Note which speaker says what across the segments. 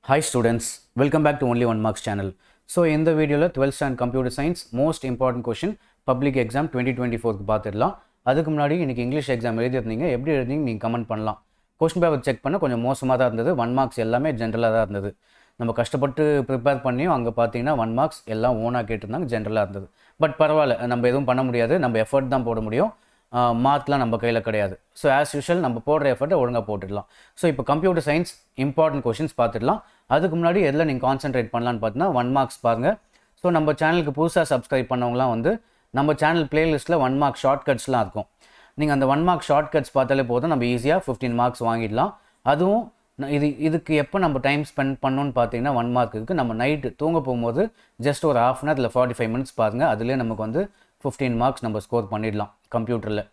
Speaker 1: Hi students, welcome back to Only One Marks channel. So in the video 12th standard computer science most important question public exam 2024 க்கு பார்த்திடலாம். அதுக்கு முன்னாடி இன்னைக்கு English exam எழுதிருந்தீங்க. எப்படி எழுதிங்க நீங்க comment பண்ணலாம். Question paper check பண்ண கொஞ்சம் மோசமா தான் இருந்தது. 1 மார்க்ஸ் எல்லாமே ஜெனரலா தான் இருந்தது. நம்ம கஷ்டப்பட்டு ப்ரிப்பேர் பண்ணியும் அங்க பாத்தீங்கன்னா 1 மார்க்ஸ் எல்லாம் ஓனா கேட்டிருந்தாங்க ஜெனரலா இருந்தது. பட் பரவாயில்லை நம்ம எதுவும் பண்ண முடியாது. நம்ம எஃபர்ட் தான் போட முடியும். மார்க்லாம் நம்ம கையில் கிடையாது. ஸோ ஆஸ் யூஷுவல் நம்ம போடுற எஃபர்ட்டை ஒழுங்காக போட்டுடலாம். ஸோ இப்போ கம்ப்யூட்டர் சயின்ஸ் இம்பார்ட்டன்ட் கொஷின்ஸ் பார்த்துடலாம். அதுக்கு முன்னாடி எதில் நீங்கள் கான்சென்ட்ரேட் பண்ணலான்னு பார்த்தீங்கன்னா 1 மார்க்ஸ் பாருங்கள். ஸோ நம்ம சேனலுக்கு புதுசாக சப்ஸ்கிரைப் பண்ணவங்களாம் வந்து நம்ம சேனல் பிளேலிஸ்ட்டில் 1 மார்க் ஷார்ட்கட்ஸ்லாம் இருக்கும். நீங்கள் அந்த 1 மார்க் ஷார்ட்கட்ஸ் பார்த்தாலே போதும், நம்ம ஈஸியாக 15 மார்க்ஸ் வாங்கிடலாம். அதுவும் இதுக்கு எப்போ நம்ம டைம் ஸ்பெண்ட் பண்ணணும்னு பார்த்தீங்கன்னா 1 மார்க்குக்கு நம்ம நைட்டு தூங்க போகும்போது ஜஸ்ட் ஒரு ஹாஃப் அன் ஹவர் இல்லை 45 மினிட்ஸ் பாருங்கள். அதுலேயே நமக்கு வந்து 15 மார்க்ஸ் நம்ம ஸ்கோர் பண்ணிடலாம் கம்ப்யூட்டரில்.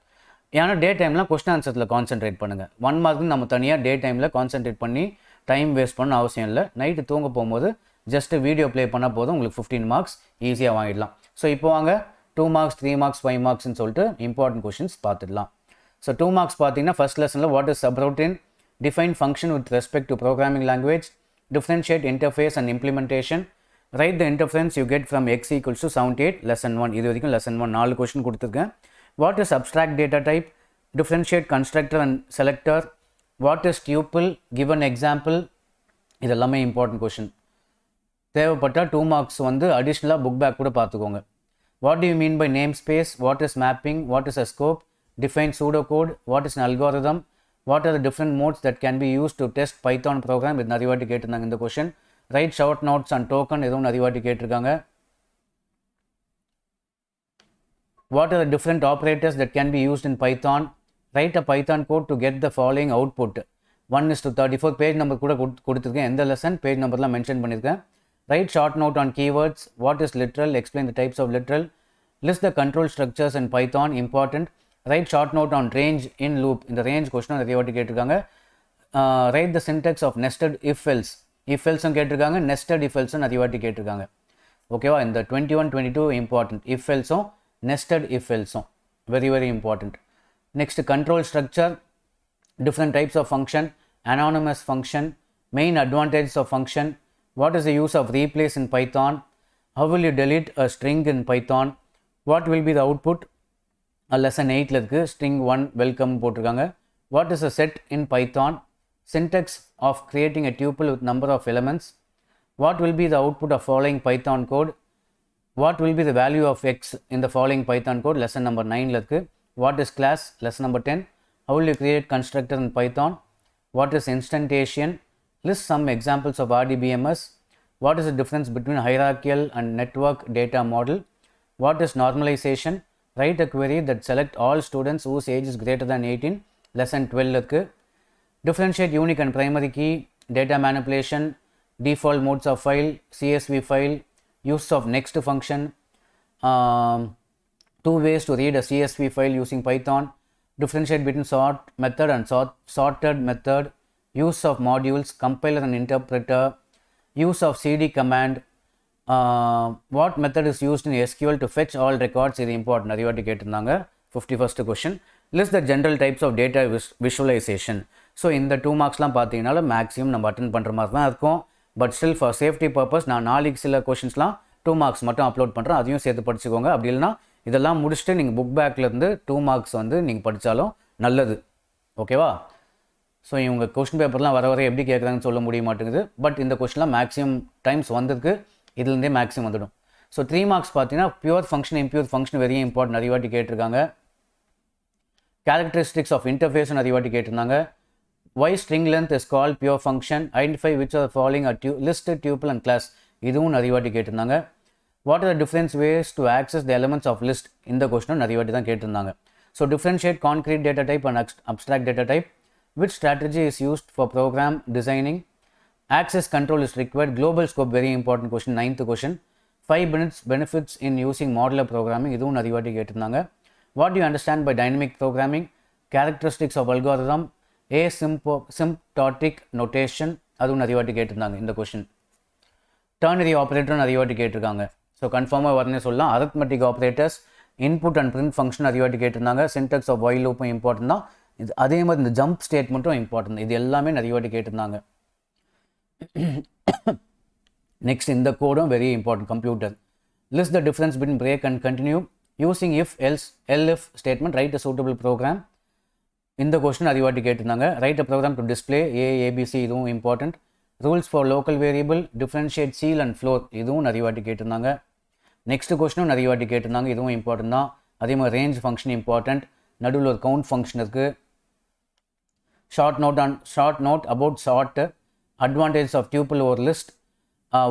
Speaker 1: ஏன்னா டே டைம்லாம் கொஸ்டின் ஆன்சர்ஸில் கான்சென்ட்ரேட் பண்ணுங்கள். 1 மார்க்கு நம்ம தனியாக டே டைமில் கான்சென்ட்ரேட் பண்ணி டைம் வேஸ்ட் பண்ண அவசியம் இல்லை. நைட்டு தூங்க போகும்போது ஜஸ்ட்டு வீடியோ ப்ளே பண்ணால் போதும், உங்களுக்கு 15 மார்க்ஸ் ஈஸியாக வாங்கிடலாம். ஸோ இப்போ வாங்க 2 மார்க்ஸ் 3 மார்க்ஸ் 5 மார்க்ஸ்னு சொல்லிட்டு இம்பார்ட்டன்ட் கொஷின்ஸ் பார்த்துடலாம். ஸோ 2 மார்க்ஸ் பார்த்தீங்கன்னா ஃபர்ஸ்ட் லெசனில் what is subroutine, define function with respect to programming language, differentiate interface and implementation, right the interference you get from x equals to 78 lesson 1. இது வரைக்கும் lesson 1 4 question கொடுத்துருக்கேன். What is abstract data type, differentiate constructor and selector, what is tuple, give an example. இதெல்லாமே important question. தேவைப்பட்டால் 2 marks வந்து அடிஷ்னலாக book back கூட பார்த்துக்கோங்க. What do you mean by name space, what is mapping, what is a scope, define pseudo code, what is an algorithm, what are the different modes that can be use to test Python program. இது நிறைய வாட்டி கேட்டிருந்தாங்க இந்த question. Write short notes and token, எதுவும் நிறைய வாட்டி கேட்டிருக்காங்க. What are the different operators that can be used in Python? Write a Python code to get the following output. 1:34 page number கூட கொடுத்துருக்கேன். எந்த லெசன் பேஜ் நம்பர்லாம் மென்ஷன் பண்ணியிருக்கேன். Write short note on keywords, what is literal, explain the types of literal, list the control structures in Python, important. Write short note on range in loop, இந்த range question நிறைய வாட்டி கேட்டிருக்காங்க. Write the syntax of nested if else, if எல்ஸும் கேட்டிருக்காங்க, nested if எல்ஸும் நிறைய வாட்டி கேட்டிருக்காங்க. ஓகேவா, இந்த 21 22 இம்பார்ட்டன்ட். இஃப் எல்ஸும் nested if else, very very important. Next, control structure, different types of function, anonymous function, main advantages of function, what is the use of replace in Python, how will you delete a string in Python, what will be the output. Lesson 8 இருக்கு string 1 welcome போட்டிருக்காங்க. What is a set in Python, syntax of creating a tuple with number of elements, what will be the output of following Python code, what will be the value of x in the following Python code. Lesson number 9 ல இருக்கு. What is class, lesson number 10. How will you create constructor in Python, what is instantiation, list some examples of RDBMS, what is the difference between hierarchical and network data model, what is normalization, write a query that select all students whose age is greater than 18. lesson 12 ல இருக்கு. Differentiate unique and primary key, data manipulation, default modes of file, CSV file, use of next function, 2 ways to read a CSV file using Python, differentiate between sort method and sorted method, use of modules, compiler and interpreter, use of cd command, what method is used in SQL to fetch all records. இது important, நிறைய வாட்டி கேட்டிருந்தாங்க. 51st question, list the general types of data visualization. So இந்த 2 மார்க்ஸ்லாம் பார்த்தீங்கன்னால maximum நம்ம attend பண்ணுற மாதிரி தான் இருக்கும். But still for safety purpose நான் நாளைக்கு சில கொஷின்ஸ்லாம் 2 மார்க்ஸ் மட்டும் அப்லோட் பண்ணுறேன், அதையும் சேர்த்து படிச்சுக்கோங்க. அப்படி இல்லைனா இதெல்லாம் முடிச்சுட்டு நீங்கள் புக் பேக்லேருந்து 2 மார்க்ஸ் வந்து நீங்கள் படித்தாலும் நல்லது. ஓகேவா? ஸோ இவங்க கொஷின் பேப்பர்லாம் வர வர எப்படி கேட்குறாங்கன்னு சொல்ல முடிய மாட்டேங்குது. பட் இந்த கொஷின்லாம் மேக்ஸிமம் டைம்ஸ் வந்திருக்கு, இதுலேருந்தே மேக்ஸிமம் வந்துடும். ஸோ 3 மார்க்ஸ் பார்த்தீங்கன்னா pure function impure function very important, நிறைய வாட்டி கேட்டிருக்காங்க. கேரக்டரிஸ்டிக்ஸ் ஆஃப் இன்டர்ஃபேஸ் நிறைய வாட்டி கேட்டிருந்தாங்க. Why string length is called pure function, identify which are the following are listed tuple and class. இதுவும் நிறைய வாட்டி கேட்டிருந்தாங்க. What are the different ways to access the elements of list, இந்த கொஸ்டினும் நிறைய வாட்டி தான் கேட்டிருந்தாங்க. So differentiate concrete data type and abstract data type, which strategy is used for program designing, access control is required, global scope very important question, 9th question. 5 minutes benefits in using modular programming, இதுவும் நிறைய வாட்டி கேட்டிருந்தாங்க. What do you understand by dynamic programming, characteristics of algorithm, asymptotic notation, அதுவும் நிறைய வாட்டி கேட்டிருந்தாங்க இந்த question. Ternary operator நிறைய வாட்டி கேட்டிருக்காங்க. ஸோ கன்ஃபார்மாக வரனே சொல்லலாம். Arithmetic operators, input and print function நிறைய வாட்டி கேட்டிருந்தாங்க. சின்டெக்ஸ் ஆஃப் வைல் லூப்பும் இம்பார்ட்டன்ட் தான். இது அதே மாதிரி இந்த ஜம்ப் ஸ்டேட்மெண்ட்டும் இம்பார்ட்டன்ட். இது எல்லாமே நிறைய வாட்டி கேட்டிருந்தாங்க. Next, in the code, very important, computer. List the difference between break and continue. Using if, else, elif statement, write a suitable program. இந்த கொஸ்டின் அதிகவாட்டி கேட்டிருந்தாங்க. Write a program to display ABC, இதுவும் important. Rules for local variable, differentiate ceil and floor, இதுவும் நிறைய வாட்டி கேட்டிருந்தாங்க. Next கொஸ்டினும் நிறைய வாட்டி கேட்டிருந்தாங்க, இதுவும் இம்பார்ட்டன்ட் தான். அதே மாதிரி ரேஞ்ச் ஃபங்க்ஷன் இம்பார்ட்டன்ட். நடுவில் ஒரு கவுண்ட் ஃபங்க்ஷன் இருக்குது. Short note about short advantage of tuple over list.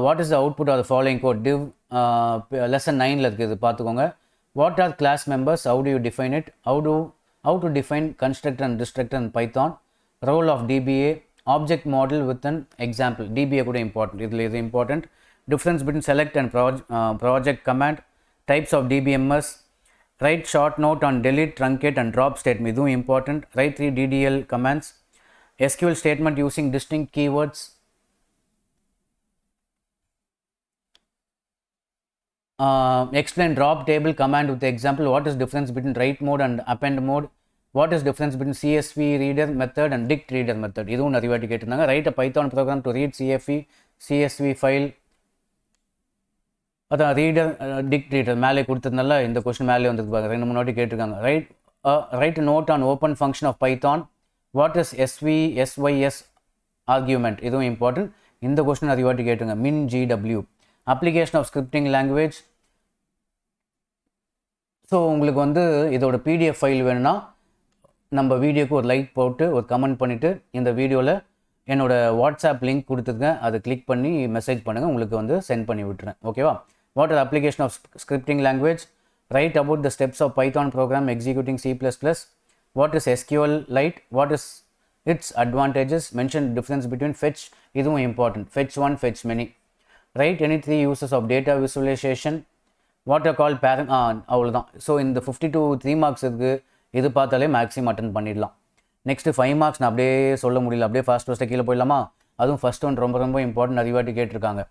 Speaker 1: What is the output of the following code, div lesson 9ல் இருக்குது, பார்த்துக்கோங்க. What are class members, how do you define it, how to define constructor and destructor in Python, role of DBA, object model with an example. DBA கூட important, இதில் இது important. Difference between select and project command, types of DBMS, write short note on delete, truncate and drop statement, இதுவும் important. Write 3 DDL commands, SQL statement using distinct keywords, explain drop table command with the example. What is difference between write mode and append mode? What is difference between CSV reader method and dict reader method? இதுவும் நிறைய வாட்டி கேட்டிருந்தாங்க. write a Python program to read CSV file. அதான் reader dict reader மேலே கொடுத்ததுனால இந்த question மேலே வந்துருக்கு பாருங்க, 2-3 வாட்டி கேட்டிருக்காங்க. write a note on open function of Python. What is SYS argument? இதுவும் important. இந்த கொஸ்டின் நிறைய வாட்டி கேட்டிருங்க. min GW, application of scripting language. So உங்களுக்கு வந்து இதோட பிடிஎஃப் ஃபைல் வேணும்னா நம்ம வீடியோக்கு ஒரு லைக் போட்டு ஒரு கமெண்ட் பண்ணிவிட்டு இந்த வீடியோவில் என்னோட வாட்ஸ்அப் லிங்க் கொடுத்துருக்கேன், அதை கிளிக் பண்ணி மெசேஜ் பண்ணுங்கள், உங்களுக்கு வந்து சென்ட் பண்ணி விட்டுறேன். ஓகேவா? What are application of scripting language, write about the steps of Python program executing C++, what is SQL lite, what is its advantages, mention difference between fetch, இதுவும் important, fetch 1, fetch many. Write any 3 uses of data visualization. What are called parent, அவ்வளோதான். So இந்த 52 3 marks இருக்குது, இது பார்த்தாலே maximum attend பண்ணிடலாம். Next 5 marks நான் அப்படியே சொல்ல முடியல, அப்படியே ஃபஸ்ட்டு கீழே போயிடலாமா? அதுவும் ஃபஸ்ட் ஒன் ரொம்ப ரொம்ப இம்பார்ட்டன்ட், நிறைய வாட்டி கேட்டிருக்காங்க.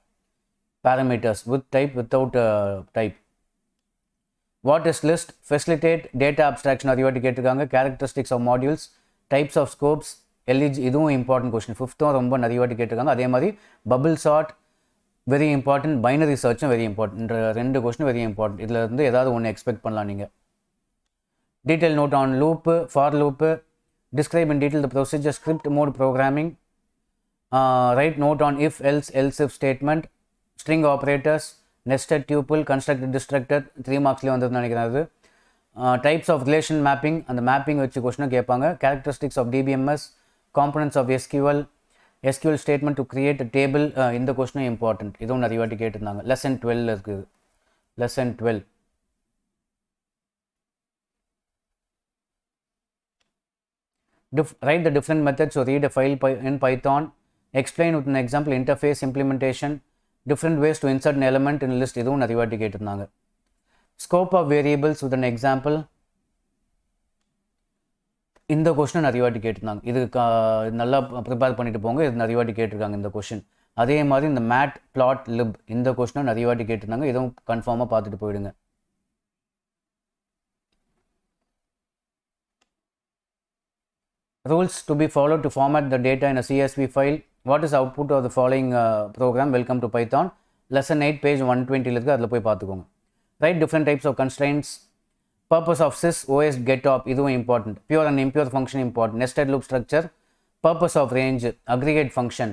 Speaker 1: Parameters with type, without type. What is list, facilitate data abstraction, நிறைய வாட்டி கேட்டிருக்காங்க. Characteristics of modules, types of scopes, இதுவும் இம்பார்ட்டன்ட் கொஸ்டின், 5th ரொம்ப நிறைய வாட்டி கேட்டிருக்காங்க. அதே மாதிரி bubble sort very important, binary சர்ச்சும் very important, 2 question very important. இதில் இருந்து ஏதாவது ஒன்று எக்ஸ்பெக்ட் பண்ணலாம் நீங்கள். Detail note on loop, for loop, describe in detail the procedure, script mode programming, write note on if else if statement, string operators, nested tuple, constructed destructed, 3 மார்க்ஸ்லேயே வந்ததுன்னு நினைக்கிறேன். அது டைப்ஸ் ஆஃப் ரிலேஷன் மேப்பிங், அந்த mapping வச்சு கொஸ்டினும் கேட்பாங்க. Characteristics of DBMS, components of SQL statement to create a table, இந்த கொஸ்டினும் important, இதுவும் நிறைய வாட்டி கேட்டிருந்தாங்க. லெசன் 12 இருக்குது. Lesson 12 write the different methods to read a file in Python, explain with an example interface implementation, different ways to insert an element in a list, இதுவும் நிறைய வாட்டி கேட்டிருந்தாங்க. scope of variables with an example, இந்த question நிறைய வாட்டி கேட்டிருந்தாங்க. இது நல்லா ப்ரிப்பேர் பண்ணிட்டு போங்க, இது நிறைய வாட்டி கேட்டிருக்காங்க இந்த கொஸ்டின். அதே மாதிரி இந்த மேட் பிளாட் லிப், இந்த கொஸ்டினும் நிறைய வாட்டி கேட்டிருந்தாங்க, இதுவும் கன்ஃபார்மாக பார்த்துட்டு போயிடுங்க. rules to be followed to format the data in a CSV file. What is the output of the following program? Welcome to Python. Lesson 8 page 120 இருக்குது, அதில் போய் பார்த்துக்கோங்க. Write different types of constraints. Purpose of sys, OS, get op, இதுவும் important. Pure and impure function important. Nested loop structure. Purpose of range, aggregate function.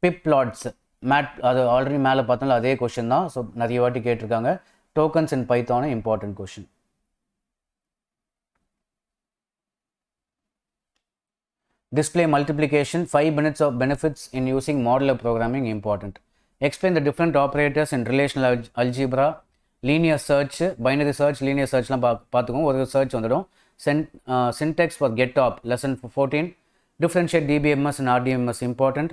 Speaker 1: Pip plots, அது already மேலே பார்த்தோம்ல அதே question தான். ஸோ நிறைய வாட்டி கேட்டிருக்காங்க. Tokens in Python, important question. Display multiplication, 5 minutes of benefits in using modular programming, important. Explain the different operators in relational algebra. Linear search, binary search, linear searchலாம் பார்த்துக்கோங்க, ஒரு search வந்துடும். Syntax for get op, lesson 14. Differentiate DBMS and RDMS, important.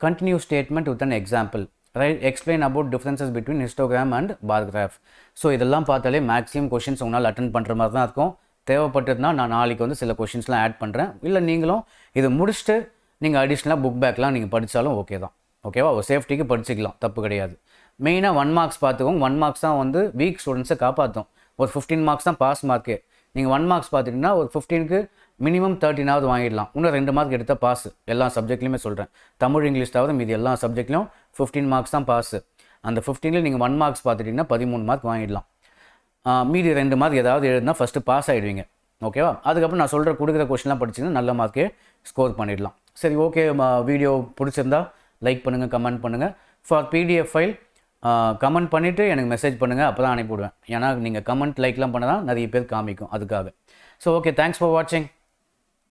Speaker 1: Continue statement with an example. Right? Explain about differences between histogram and bar graph. So இதெல்லாம் பார்த்தாலே maximum questions உங்களால் attend பண்ணுற மாதிரி தான் இருக்கும். தேவைப்பட்டதுனா நான் நாளைக்கு வந்து சில கொஷின்ஸ்லாம் ஆட் பண்ணுறேன். இல்லை நீங்களும் இது முடிச்சுட்டு நீங்கள் அடிஷ்னலாக புக் பேக்லாம் நீங்கள் படித்தாலும் ஓகே தான். ஓகேவா? ஒரு சேஃப்டிக்கு படிச்சிக்கலாம், தப்பு கிடையாது. மெயினாக 1 மார்க்ஸ் பார்த்துக்கோங்க. 1 மார்க்ஸ் தான் வந்து வீக் ஸ்டூடெண்ட்ஸை காப்பாற்றும். ஒரு 15 மார்க்ஸ் தான் பாஸ் மார்க்கே. நீங்கள் 1 மார்க்ஸ் பார்த்துட்டிங்கன்னா ஒரு 15க்கு மினிமம் 13ஆவது வாங்கிடலாம். இன்னும் 2 மார்க் எடுத்தால் பாஸ். எல்லா சப்ஜெக்ட்லையுமே சொல்கிறேன், தமிழ் இங்கிலீஷ் தவிர மீதி எல்லா சப்ஜெக்ட்லையும் 15 மார்க்ஸ் தான் பாஸு. அந்த 15ல் நீங்கள் 1 மார்க்ஸ் பார்த்துட்டிங்கன்னா 13 மார்க் வாங்கிடலாம். மீதி 2 மார்க் ஏதாவது எழுதுனா ஃபஸ்ட்டு பாஸ் ஆகிடுவீங்க. ஓகேவா? அதுக்கப்புறம் நான் சொல்கிற கொடுக்குற கொஷின்லாம் படிச்சிங்கன்னா நல்ல மார்க்கே ஸ்கோர் பண்ணிடலாம். சரி, ஓகே. வீடியோ பிடிச்சிருந்தா லைக் பண்ணுங்கள், கமெண்ட் பண்ணுங்கள். ஃபார் பிடிஎஃப் ஃபைல் கமெண்ட் பண்ணிவிட்டு எனக்கு மெசேஜ் பண்ணுங்கள், அப்போ தான் அனுப்பிவிடுவேன். ஏன்னா நீங்கள் கமெண்ட் லைக்லாம் பண்ணால் தான் நிறைய பேர் காமிக்கும், அதுக்காக. ஸோ ஓகே, தேங்க்ஸ் ஃபார் வாட்சிங்.